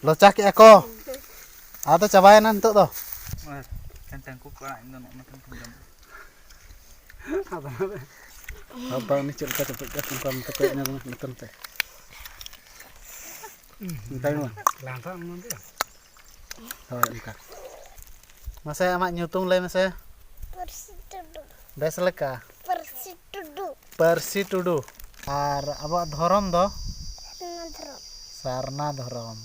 Locak ya ko. Atau cobain nanti tuh. Kentangku kurang itu nak makan kembang. Apa ini cerita cepet tentang tekniknya nonton teh. Entar mah. Lantar nanti. Oh, entar. Masa amak nyutung le masa. Persitudu. Besleka. Persitudu. Persitudu. Ar apa dhorom do? Nadro. Sarna dhorom.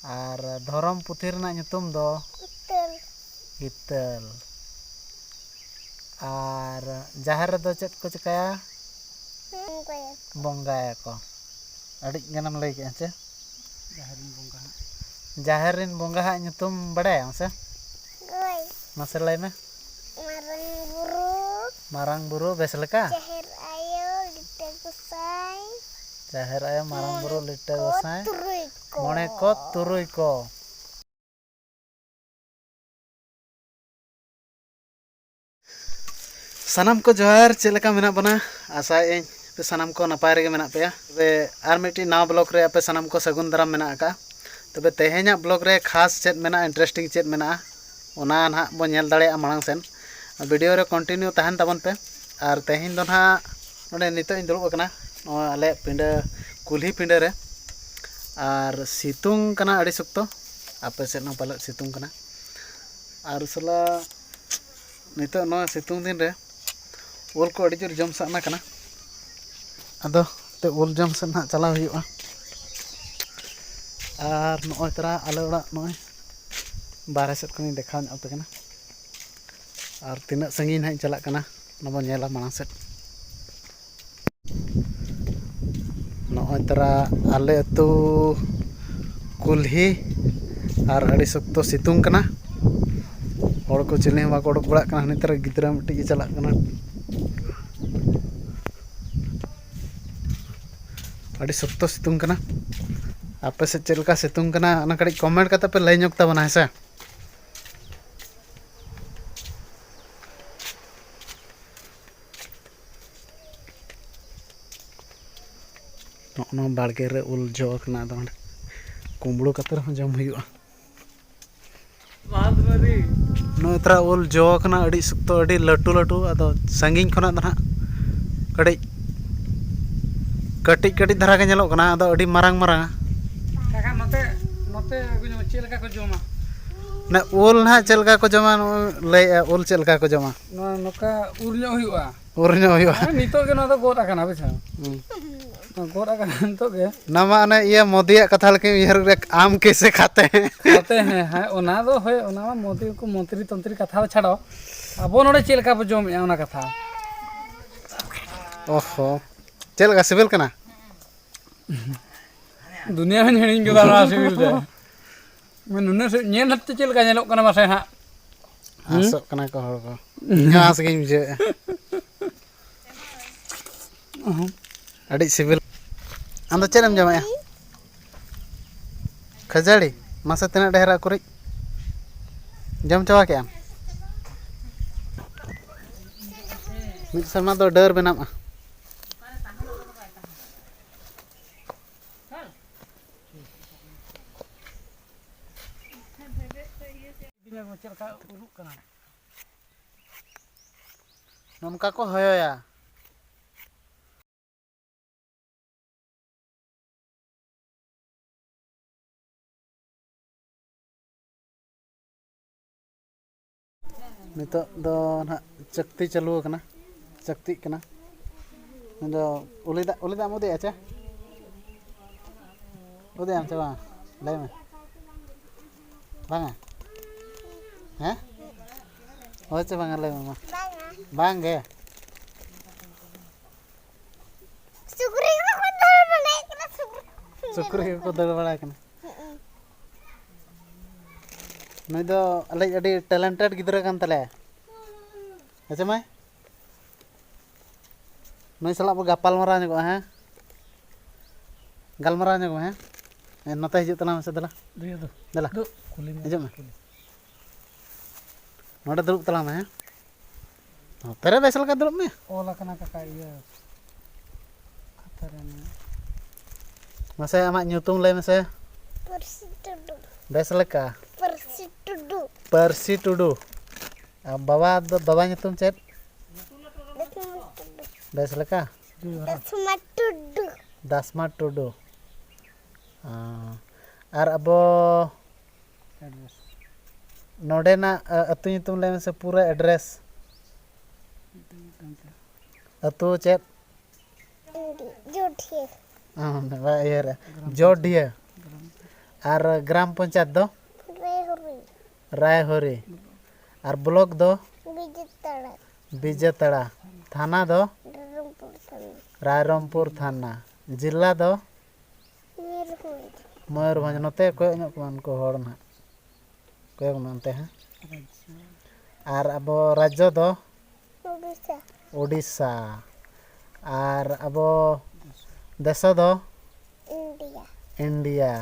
Ar dhorom puthir na nyutum do? Betul. Itel. Ar jahar do chet ko cikaya? Enggak. Bonggaya ko. Adik ganam lagi kan ceh? Jaharin bongkah. Jaharin bonggah nyutum badai masa? Goi. Masa lain mah? Marang buru. Marang buru besleka? Jahir ayo lita kusai. Jahar ayo marang buru lita gosai. Turuiko. Mone ko turui ko. Sanam ko johar चेलका मेना बना आशा इन पे sanam को नपाय रेगे मेना पे तबे are मिट्टी नाव blog रे पे sanam को सगुन दाराम मेना का तबे तेहेኛ ब्लॉग रे खास चेत मेना इंटरेस्टिंग चेत मेना ओना ना बो नेल दाड़े मांग सेन वीडियो रे कंटिन्यू तहन तबन पे आर तेहेñ दो ना नोडे नितो इन दुड़ुब कना आले पिंडा कुल्ही पिंडा रे आर सितुंग कना अड़ी सुक्तो आपे सेन न पाले सितुंग कना आर सला नितो न सितुंग दिन रे उल को अड़ी जोर जम साना कना अदो ते उल जम से ना चला हुआ आर नय तरा आले ओड़ा नय बारे सेट खनि देखाव ᱧᱚᱜ ᱟᱯᱮ ᱠᱟᱱᱟ आर तीना संगीन हाई चला कना नबो नेला मांग सेट नय तरा आले अतु कुल्ही आर अड़ी सख्तो सितुंग कना हड़ को चिली बाको उडक बड़ा कना हनी तरा गिद्रा मिट्टी के चला कना अड़ी सख्तो सितुंग कना आपे से चलका सितुंग कना ना कड़ी कमेंट करते पे लय ᱧᱚᱜ ताबना है से नो बाड़गे रे उल जो कना दो कुंबड़ू कतर हो जम हुआ बात मरी नो इतरा उल जो कना अड़ी सख्तो अड़ी लटू लटू अदो संगीन खना दो ना कड़ी कटी कटी धरा के ñeलok कना अदो अड़ी मारांग मारांग काका नोते नोते गुनो चेलका को जोमा ना उल ना चलका को जमा लय उल चलका को जमा नोका उरño हुआ उरño हुआ नितो के ना तो गोद आकना बेसा गोद आकना नितो के नामा ने ये मोदिया कथा लके इहर रे आम कैसे खाते हैं खाते हैं हां ओना दो होय ओना मोदी को मंत्री तंत्री कथा छाड़ो अब नोडे चेलका पे जोम ओना कथा ओहो चलका सिविल कना दुनिया में हिणी के दाना सिविल दे मैं नुने से नेल हत्ते चेलका नेलोक कना मासे हां आसो कना को हर को घास के मुझे अड़ी सिविल अंदर चलम जमा खजाड़ी मासे तना ढेरा कुरी जम चवा के मिद सरमा दो डर बनामा चेलका उरुक कना नमका को होया नितो दो ना चक्ति चालू कना चक्ति कना नदो उलिदा मोदे आचा उदे आम चवा लय में बांगा हैं ओचे बांगा लय मामा बांगे Sukri ko dal balai kena sukri. Sukri को दड़ बड़ा कना नई दो अले अडी टैलेंटेड गिदरा कान तले अच्छा माय नई सला बो गापाल मारा nego हैं गालमारा nego हैं नते हिजु तला से दला दला दो कुली में हिजु में नोडे दुरुब तला में हैं तेरे बेसल का दुरुब में ओला कना काका ये खतरे में मसे आमा nyutung ले मसे Persi tudu. बेस लेका Persi tudu. परसी टुडू बाबा बाबा nyutum चेत Dasma tudu. बेस लेका Dasma tudu. दासमा टुडू और अबो नोडेना अतु nyutum ले से पूरा एड्रेस अतु चेत Jodhia. जोडिया और ग्राम पंचायत दो Rehuri. रायहरी और ब्लॉक दो Bijitara. बीजेतड़ा थाना दो Rampur sana. रायरमपुर थाना जिला दो Mirhund. मयूरभंज नोते कोई को हड़ ना कोई नोते हैं और अब राज्य दो Odisha. उड़ीसा और अब देश दो India. इंडिया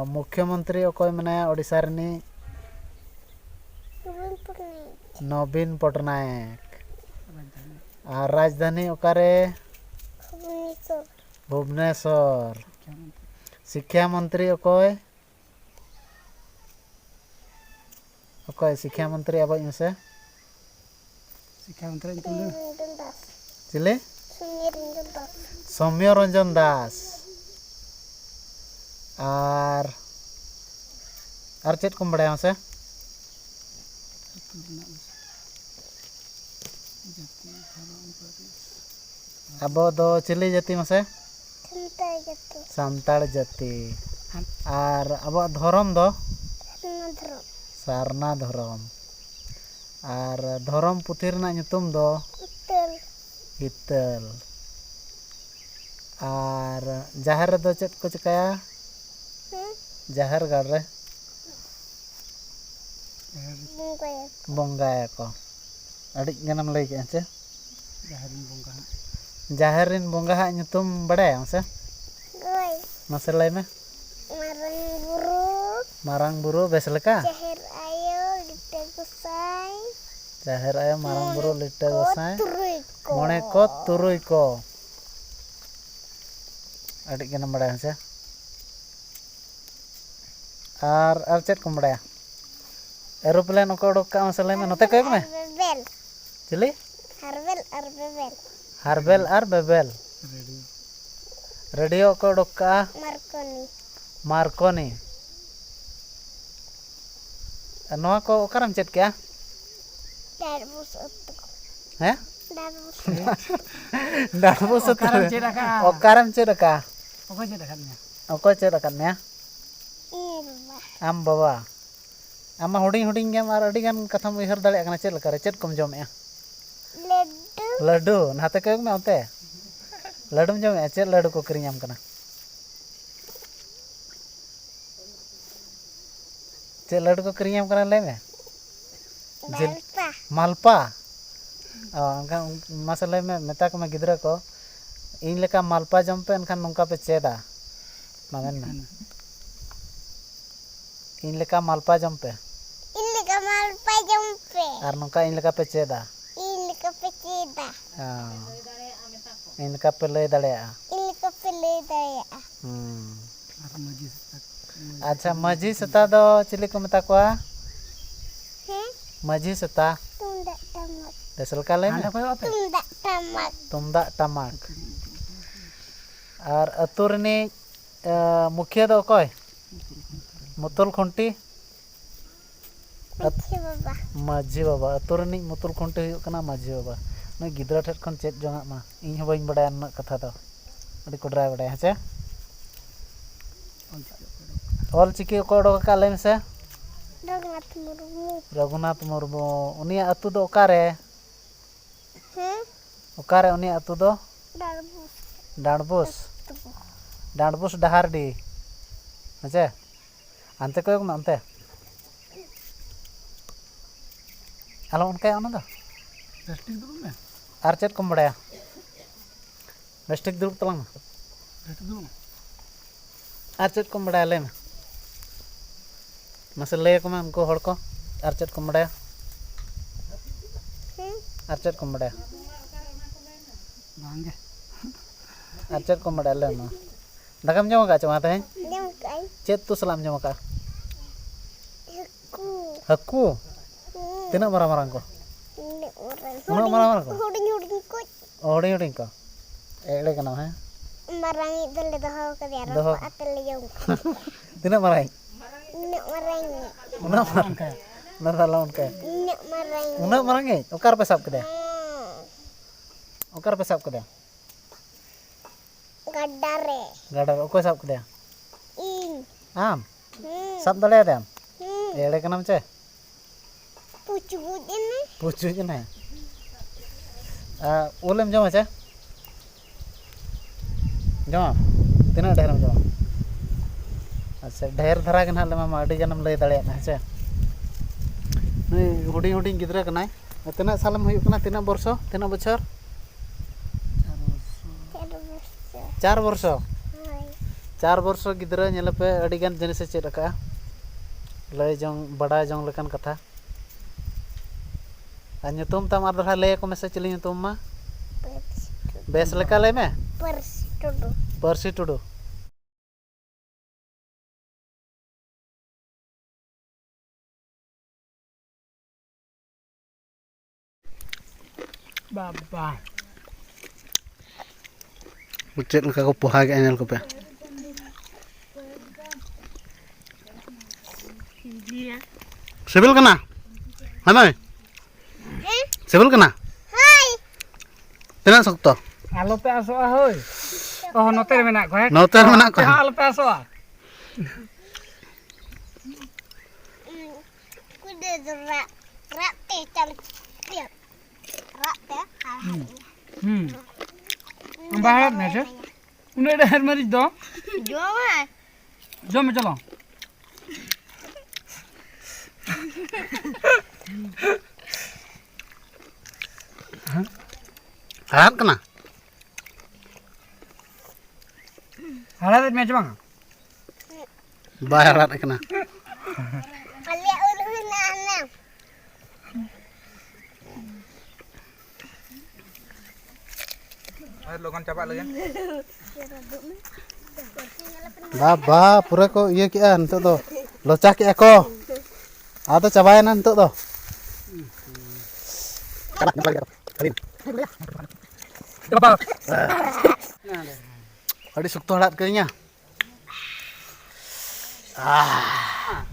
मुख्यमंत्री अकोय मनाया ओडिशा रनी Rampur. नवीन पटनायक और राजधानी ओकारे Bhubaneswar. भुवनेश्वर शिक्षा मंत्री अकोय अकोय शिक्षा मंत्री अब से शिक्षा मंत्री nyutum dia. Ranjan Das. चिले Sunyi Ranjan Das. सौम्य रंजन दास और चेत को बड़ा से अब दो चिली जाति मसे Santai Jatuh. सांताड़ जाति और अब धर्म दो Nadro. सारना धर्म और धर्म पुथी रना nyutum दो Utel. हितल और जाहर दो चेत को चिकाया जाहर गाड़ रे Bungkaya. बंगाया को अड़ी गनम लई के चे Jaharin bongkah. जाहरिन बंगा हा nyutum बड़ाया से Goy. मसे लई में Marang Buru. मारांग बुरु बेस लेका Jahir Ayo. Lita Gusai. जाहर आयो मारांग बुरु लिट्टे गोसाई Turuiko. मोणे को तुरुई को अड़ी गनम बड़ाया से और चेत को बड़ाया एरोप्लेन को उड़क का मसे लई में नोते कोई में Arbebel. चिली Arbel. Arbebel. हारबेल और बेबेल रेडियो को उड़क का Marconi. मार्कोनी नोआ को ओकरम चेत क्या Darbus Utuk. हैं Darbus. डाबू से Okarem ced akak. ओकरम चेत का Okey ced akaknya. ओको चेत करने Irma. आम बाबा आम हुडिंग हुडिंग गेम और अड़ी गान कथम उहर दाड़े कना चेत लकारे चेत कम जमे Ledu. लड्डू नाते कयो में ओते लड्डूम जमे चेत लड्डू को किरिंग आम कना चेत लड्डू को किरिंग आम कना ले में Balpa. मालपा मसले में मेता को मैं गिद्रा को इन लेका मालपा जम पे एनखान नोंका पे चेदा मामेन में इन लेका मालपा जम पे Ini kamar pajampe. और नोंका इन लेका पे चेदा Ini kepecida. इन लेका पे ले दड़ेया Ini kepele daya. Ar majis. अच्छा मजी सता दो चिली को मेता को मजी सता Tunda tamak. दसल का ले में Ada koyo ote. Tunda tamak. तुमदा टमाक और अतुरनी मुखिया दो कोई मुतुल खुंटी Machi baba. माझी बाबा अतुरनी मुतुल खुंटी हुई कना माझी बाबा नई गिद्रा ठेठ खन चेत जोंगा मा इन हो बाइन बड़ाय न कथा दो अड़ी कोडराय बड़ाय हचे ऑल चिकी को ओडो का लेम से Raghunath Murmu. रघुनाथ मुर्मू उनिया अतु दो ओकारे उनिया अतु दो Darbus. डांडबुस डांडबुस डहारडी हचे अंते कोय को अंते आलो उनका ओना दो Plastik dulu meh. आर चेत को बड़ाया बेस्टिक दुरुप तलांग Plastik dulu. आर चेत को बड़ाया ले में मसे ले को मैं उनको हड़ को आर चेत को बड़ाया आर चेत को बड़ाया Bangge. आर चेत को बड़ाया ले में दगम जमा का चमा ते Chet tu salam jom ka. Aku. Haku. Tina marang-marang ko. Ini orang. Una marang-marang ko. Huding kut. Oding ko. Ele kana ha. Marang itu le doho ke dia. Doho. Rafa atel yung. Tina marang. Ini marang. Una marang ka. Na salon ka. Ini marang. Una marang e. Okar pesap ke dia. Okar pesap ke dia. Gadare. Gadar okoi sap ke dia. In. Am. Sap dale dia. Ele kana ce. Pucu ini. Pucu je na. Ulem jom aja. Jom. Tina ढेर jom. अच्छा ढेर धरा के ना ले मामा अडी जनम लय दाड़े ना अच्छा नहीं हुडिंग हुडिंग गिद्रा कनाय तना सालम हुयु कना तना वर्षो तना बछर 4 वर्षो 4 वर्षो गिद्रा नेले पे अडी गान जिनिस चेद का लय जंग बड़ा जंग लेकन कथा आ nyutum tam ar dara lay ko mesa chili nyutum ma bes leka lay me Persi Tudu Baba. Ucet ka ko puha ga enel ko pe Sibil kana Hanoi Sibil kana Hai. Tina sokto Alo pe asoa hoy. Oh noter menak ko he. Noter menak ko. Alo pe asoa. Kuda rak rak teh cam tiap. Rak teh. Bahar na je. Une ढेर मरीज दो. Jo mah. जो में चलो. Harat kana Harat में चबंग. Bayarat kana Kali ulu na anak. Ayo logan capak lagi. Baba pura ko iya ki an to do locah ki ako ado cabayan an to do Baba. adi sukto halat kayaknya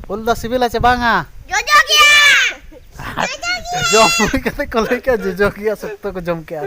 udah sibila cebanga Jojok ya. jom kate kolai ka jojok ya sukto ko jom ke